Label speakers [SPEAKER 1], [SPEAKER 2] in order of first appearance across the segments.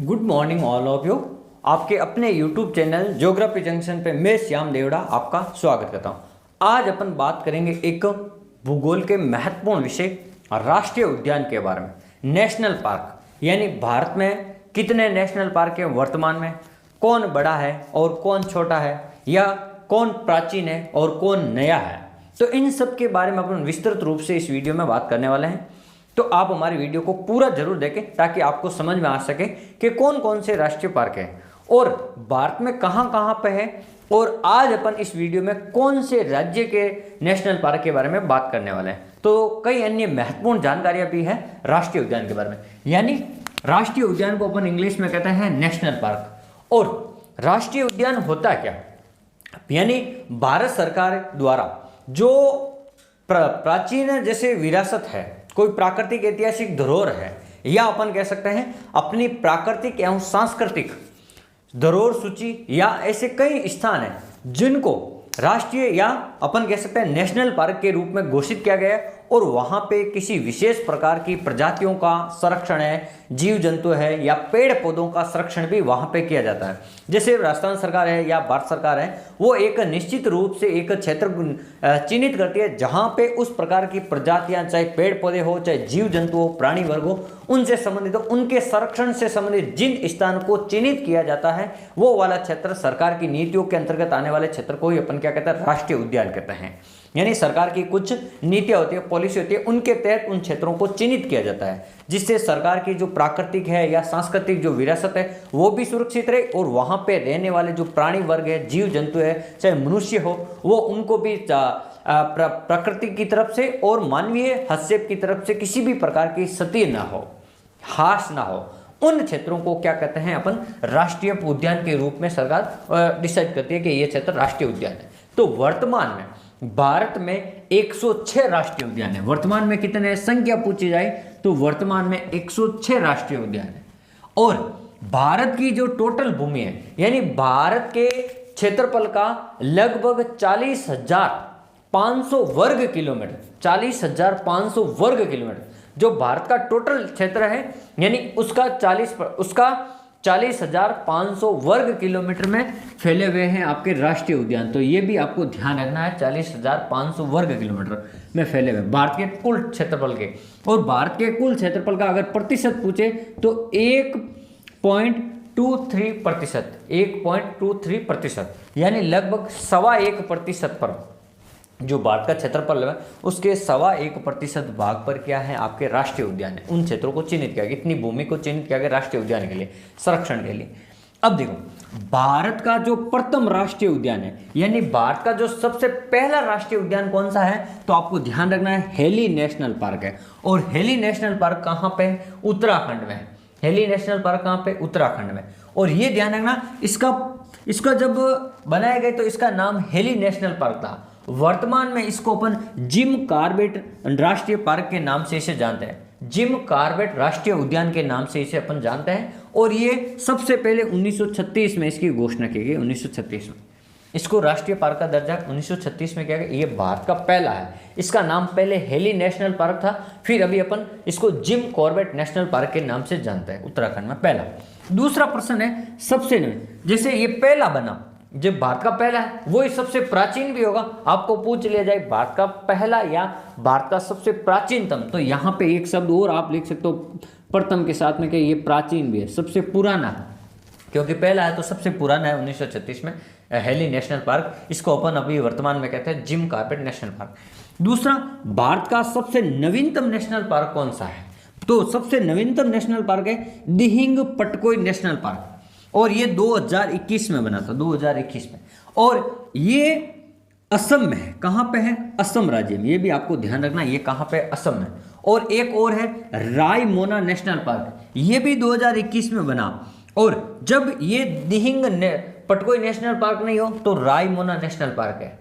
[SPEAKER 1] Good morning all of you. आपके अपने YouTube channel geography junction पे मैं श्याम देवड़ा आपका स्वागत करता हूँ। आज अपन बात करेंगे एक भूगोल के महत्वपूर्ण विषय राष्ट्रीय उद्यान के बारे में। नेशनल पार्क यानी भारत में कितने नेशनल पार्क हैं वर्तमान में, कौन बड़ा है और कौन छोटा है, या कौन प्राचीन है और कौन नया है। तो इन सब के बारे में अपन विस्तृत रूप से इस वीडियो में बात करने वाले हैं। तो आप हमारी वीडियो को पूरा जरूर देखें ताकि आपको समझ में आ सके कि कौन कौन से राष्ट्रीय पार्क हैं और भारत में कहाँ कहाँ पे है, और आज अपन इस वीडियो में कौन से राज्य के नेशनल पार्क के बारे में बात करने वाले हैं। तो कई अन्य महत्वपूर्ण जानकारियां भी है राष्ट्रीय उद्यान के बारे में। यानी राष्ट्रीय उद्यान को अपन इंग्लिश में कहते हैं नेशनल पार्क। और राष्ट्रीय उद्यान होता क्या, यानी भारत सरकार द्वारा जो प्राचीन जैसे विरासत है, कोई प्राकृतिक ऐतिहासिक धरोहर है, या अपन कह सकते हैं अपनी प्राकृतिक एवं सांस्कृतिक धरोहर सूची, या ऐसे कई स्थान हैं जिनको राष्ट्रीय या अपन कह सकते हैं नेशनल पार्क के रूप में घोषित किया गया है। और वहाँ पे किसी विशेष प्रकार की प्रजातियों का संरक्षण है, जीव जंतु है या पेड़ पौधों का संरक्षण भी वहाँ पे किया जाता है। जैसे राजस्थान सरकार है या भारत सरकार है, वो एक निश्चित रूप से एक क्षेत्र चिन्हित करती है जहाँ पे उस प्रकार की प्रजातियाँ, चाहे पेड़ पौधे हो, चाहे जीव जंतु हो, प्राणी वर्ग हो, उनसे संबंधित हो, उनके संरक्षण से संबंधित जिन स्थान को चिन्हित किया जाता है वो वाला क्षेत्र सरकार की नीतियों के अंतर्गत आने वाले क्षेत्र को ही अपन क्या कहते हैं, राष्ट्रीय उद्यान कहते हैं। यानी सरकार की कुछ नीतियां होती है, पॉलिसी होती है, उनके तहत उन क्षेत्रों को चिन्हित किया जाता है जिससे सरकार की जो प्राकृतिक है या सांस्कृतिक जो विरासत है वो भी सुरक्षित रहे, और वहां पे रहने वाले जो प्राणी वर्ग है, जीव जंतु है, चाहे मनुष्य हो, वो उनको भी प्रकृति की तरफ से और मानवीय हस्तक्षेप की तरफ से किसी भी प्रकार की क्षति ना हो, हास ना हो। उन क्षेत्रों को क्या कहते हैं अपन, राष्ट्रीय उद्यान के रूप में सरकार डिसाइड करती है कि ये क्षेत्र राष्ट्रीय उद्यान है। तो वर्तमान में भारत में 106 राष्ट्रीय उद्यान है। वर्तमान में कितने संख्या पूछी जाए तो वर्तमान में 106 राष्ट्रीय उद्यान है। और भारत की जो टोटल भूमि है, यानी भारत के क्षेत्रफल का लगभग 40,500 वर्ग किलोमीटर, 40,500 वर्ग किलोमीटर जो भारत का टोटल क्षेत्र है, यानी उसका 40,500 वर्ग किलोमीटर में फैले हुए हैं आपके राष्ट्रीय उद्यान। तो ये भी आपको ध्यान रखना है, 40,500 वर्ग किलोमीटर में फैले हुए भारत के कुल क्षेत्रफल के। और भारत के कुल क्षेत्रफल का अगर प्रतिशत पूछे तो 1.23%, 1.23%, यानी लगभग 1.25% पर जो भारत का क्षेत्रफल है उसके 1.25% भाग पर क्या है, आपके राष्ट्रीय उद्यान है। उन क्षेत्रों को चिन्हित किया गया, इतनी भूमि को चिन्हित किया गया राष्ट्रीय उद्यान के लिए, संरक्षण के लिए। अब देखो, भारत का जो प्रथम राष्ट्रीय उद्यान है, यानी भारत का जो सबसे पहला राष्ट्रीय उद्यान कौन सा है, तो आपको ध्यान रखना है हेली नेशनल पार्क है। और हेली नेशनल पार्क कहाँ पे है, उत्तराखंड में है। हेली नेशनल पार्क कहाँ पे, उत्तराखंड में। और ये ध्यान रखना, इसका जब बनाया गया तो इसका नाम हेली नेशनल पार्क था। वर्तमान में इसको अपन जिम कॉर्बेट राष्ट्रीय पार्क के नाम से इसे जानते हैं, जिम कॉर्बेट राष्ट्रीय उद्यान के नाम से इसे अपन जानते हैं। और ये सबसे पहले 1936 में इसकी घोषणा की गई, 1936 में इसको राष्ट्रीय पार्क का दर्जा 1936 में किया गया। ये भारत का पहला है। इसका नाम पहले हेली नेशनल पार्क था, फिर अभी अपन इसको जिम कॉर्बेट नेशनल पार्क के नाम से जानते हैं, उत्तराखंड में पहला। दूसरा प्रश्न है सबसे नवीन, जैसे ये पहला बना, जब भारत का पहला है वही सबसे प्राचीन भी होगा। आपको पूछ लिया जाए भारत का पहला या भारत का सबसे प्राचीनतम, तो यहाँ पे एक शब्द और आप लिख सकते हो प्रथम के साथ में कि ये प्राचीन भी है, सबसे पुराना है, क्योंकि पहला है तो सबसे पुराना है 1936 में हेली नेशनल पार्क। इसको अपन अभी वर्तमान में कहते हैं जिम कॉर्बेट नेशनल पार्क। दूसरा, भारत का सबसे नवीनतम नेशनल पार्क कौन सा है, तो सबसे नवीनतम नेशनल पार्क है दिहिंग पटकोई नेशनल पार्क, और ये 2021 में बना था, 2021 में। और ये असम में है। कहाँ पे है, असम राज्य में। ये भी आपको ध्यान रखना, ये कहाँ पे, असम में। और एक और है रायमोना नेशनल पार्क, ये भी 2021 में बना। और जब ये दिहिंग पटकोई नेशनल पार्क नहीं हो तो रायमोना नेशनल पार्क है,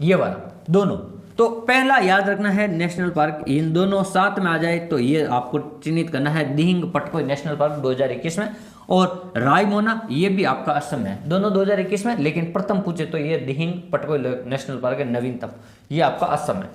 [SPEAKER 1] ये वाला दोनों। तो पहला याद रखना है नेशनल पार्क, इन दोनों साथ में आ जाए तो ये आपको चिन्हित करना है दिहिंग पटकोई नेशनल पार्क 2021 में, और रायमोना ये भी आपका असम में है, दोनों 2021 में। लेकिन प्रथम पूछे तो ये दिहिंग पटकोई नेशनल पार्क है, नवीनतम, ये आपका असम है।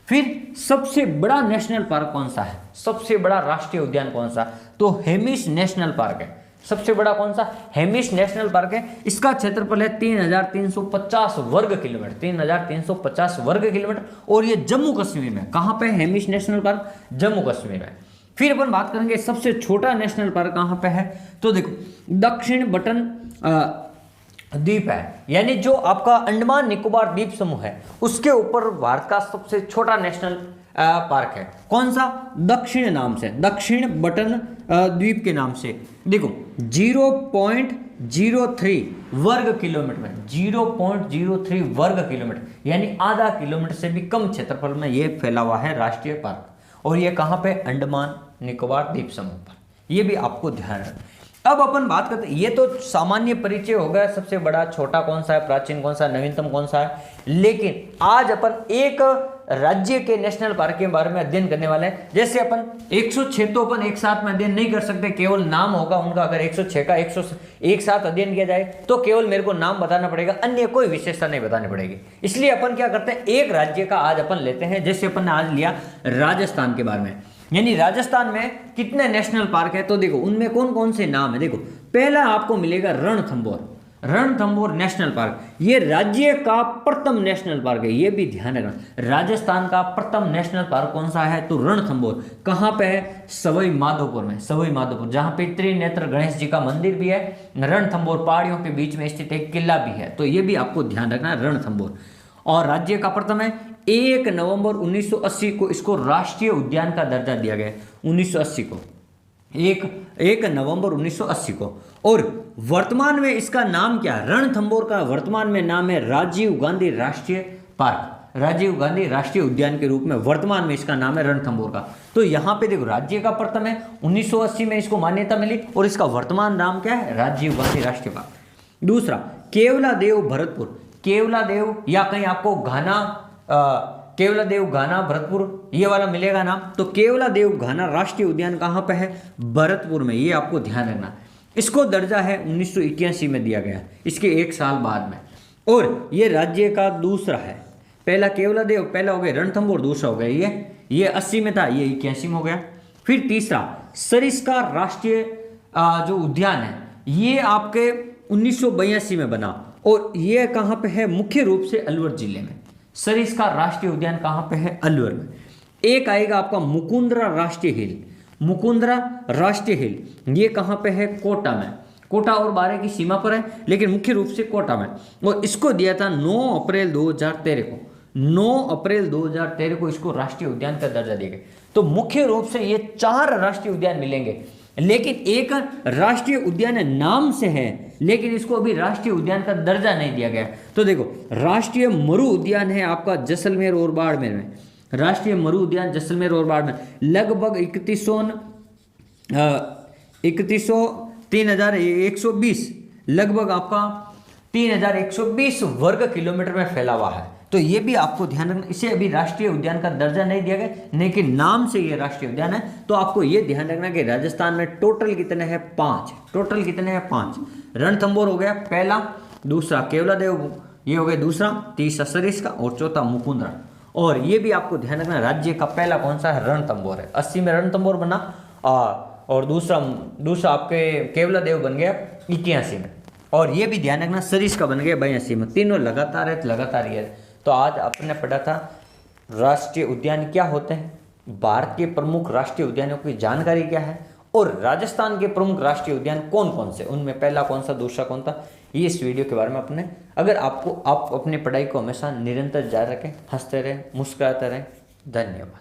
[SPEAKER 1] फिर सबसे बड़ा नेशनल पार्क कौन सा है, सबसे बड़ा राष्ट्रीय उद्यान कौन सा, तो हेमिस नेशनल पार्क है। सबसे बड़ा कौन सा? हेमिस नेशनल पार्क है। इसका क्षेत्रफल है 3350 वर्ग किलोमीटर, 3350 वर्ग किलोमीटर, और ये जम्मू कश्मीर में। कहाँ पे हेमिस नेशनल पार्क? जम्मू कश्मीर में। फिर अपन बात करेंगे सबसे छोटा नेशनल पार्क कहाँ पे है, तो देखो दक्षिण बटन द्वीप है, यानी जो आपका अंडमान निकोबार द्वीप समूह है उसके ऊपर भारत का सबसे छोटा नेशनल पार्क है। कौन सा? दक्षिण नाम से, दक्षिण बटन द्वीप के नाम से। देखो 0.03 वर्ग किलोमीटर में, 0.03 वर्ग किलोमीटर, यानी आधा किलोमीटर से भी कम क्षेत्रफल में ये फैला हुआ है राष्ट्रीय पार्क। और ये कहाँ पे? अंडमान निकोबार द्वीप समूह पर। ये भी आपको ध्यान रखना। अब अपन बात करते हैं, ये तो सामान्य परिचय हो गया, सबसे बड़ा छोटा कौन सा है, प्राचीन कौन सा है, नवीनतम कौन सा है। लेकिन आज अपन एक राज्य के नेशनल पार्क के बारे में अध्ययन करने वाले हैं। जैसे अपन 106 तो अपन एक साथ में अध्ययन नहीं कर सकते, केवल नाम होगा उनका। अगर 106 का 100 एक साथ अध्ययन किया जाए तो केवल मेरे को नाम बताना पड़ेगा, अन्य कोई विशेषता नहीं बतानी पड़ेगी। इसलिए अपन क्या करते हैं, एक राज्य का आज अपन लेते हैं। जैसे अपन ने आज लिया राजस्थान के बारे में, यानी राजस्थान में कितने नेशनल पार्क है, तो देखो उनमें कौन कौन से नाम है। देखो पहला आपको मिलेगा रणथंभौर, रणथंभौर नेशनल पार्क। ये राज्य का प्रथम नेशनल पार्क है, ये भी ध्यान रखना। राजस्थान का प्रथम नेशनल पार्क कौन सा है, तो रणथंभौर। कहाँ पे है? सवाई माधोपुर में, सवाई माधोपुर, जहाँ पे त्रिनेत्र गणेश जी का मंदिर भी है। रणथंभौर पहाड़ियों के बीच में स्थित एक किला भी है, तो ये भी आपको ध्यान रखना है, रणथंभौर। और राज्य का प्रथम है 1 नवंबर 1980 को इसको राष्ट्रीय उद्यान का दर्जा दिया गया, 1980 को, 1 नवंबर 1980 को। और वर्तमान में इसका नाम क्या है? रणथंभौर का वर्तमान में नाम है राजीव गांधी राष्ट्रीय पार्क, राजीव गांधी राष्ट्रीय उद्यान के रूप में वर्तमान में इसका नाम है रणथंभौर का। तो यहाँ पे देखो राज्य का प्रथम है, 1980 में इसको मान्यता मिली, और इसका वर्तमान नाम क्या है? राजीव गांधी राष्ट्रीय पार्क। दूसरा केवलादेव भरतपुर, केवलादेव, या कहीं आपको केवलादेव घाना भरतपुर ये वाला मिलेगा नाम। तो केवलादेव घाना राष्ट्रीय उद्यान कहाँ पे है? भरतपुर में। ये आपको ध्यान रखना। इसको दर्जा है 1981 में दिया गया, इसके एक साल बाद में। और ये राज्य का दूसरा है। पहला केवलादेव, पहला हो गया रणथंभौर, दूसरा हो गया ये 80 में था, ये 81 में हो गया। फिर तीसरा सरिस्का राष्ट्रीय जो उद्यान है, ये आपके 1982 में बना, और ये कहाँ पे है? मुख्य रूप से अलवर जिले में। सरिस्का राष्ट्रीय उद्यान कहाँ पे है? अलवर में। एक आएगा आपका मुकुंदरा राष्ट्रीय हिल, मुकुंदरा राष्ट्रीय हिल, ये कहाँ पे है? कोटा में। कोटा और बारां की सीमा पर है, लेकिन मुख्य रूप से कोटा में। और इसको दिया था 9 अप्रैल 2013 को, 9 अप्रैल 2013 को इसको राष्ट्रीय उद्यान का दर्जा दिया गया। तो मुख्य रूप से ये 4 राष्ट्रीय उद्यान मिलेंगे, लेकिन एक राष्ट्रीय उद्यान नाम से है, लेकिन इसको अभी राष्ट्रीय उद्यान का दर्जा नहीं दिया गया। तो देखो राष्ट्रीय मरु उद्यान है आपका जैसलमेर और बाड़मेर में, राष्ट्रीय मरु उद्यान जैसलमेर और बाड़मेर, लगभग 3120 लगभग आपका 3120 वर्ग किलोमीटर में फैला हुआ है। तो ये भी आपको ध्यान रखना, इसे अभी राष्ट्रीय उद्यान का दर्जा नहीं दिया गया, लेकिन नाम से ये राष्ट्रीय उद्यान है। तो आपको ये ध्यान रखना कि राजस्थान में टोटल कितने हैं? 5। टोटल कितने हैं? 5। रणथंभौर हो गया पहला, दूसरा केवलादेव ये हो गया दूसरा, तीसरा सरिस्का, और चौथा मुकुंदरा। और ये भी आपको ध्यान रखना, राज्य का पहला कौन सा है? रणथंभौर है। 80 में रणथंभौर बना, और दूसरा आपके केवलादेव बन गया 81 में। और ये भी ध्यान रखना सरिस्का बन गया 82 में। तीनों लगातार है, लगातार ये। तो आज आपने पढ़ा था राष्ट्रीय उद्यान क्या होते हैं, भारत के प्रमुख राष्ट्रीय उद्यानों की जानकारी क्या है, और राजस्थान के प्रमुख राष्ट्रीय उद्यान कौन कौन से, उनमें पहला कौन सा, दूसरा कौन था, ये इस वीडियो के बारे में अपने। अगर आप अपनी पढ़ाई को हमेशा निरंतर जारी रखें, हंसते रहें, मुस्कुराते रहें। धन्यवाद।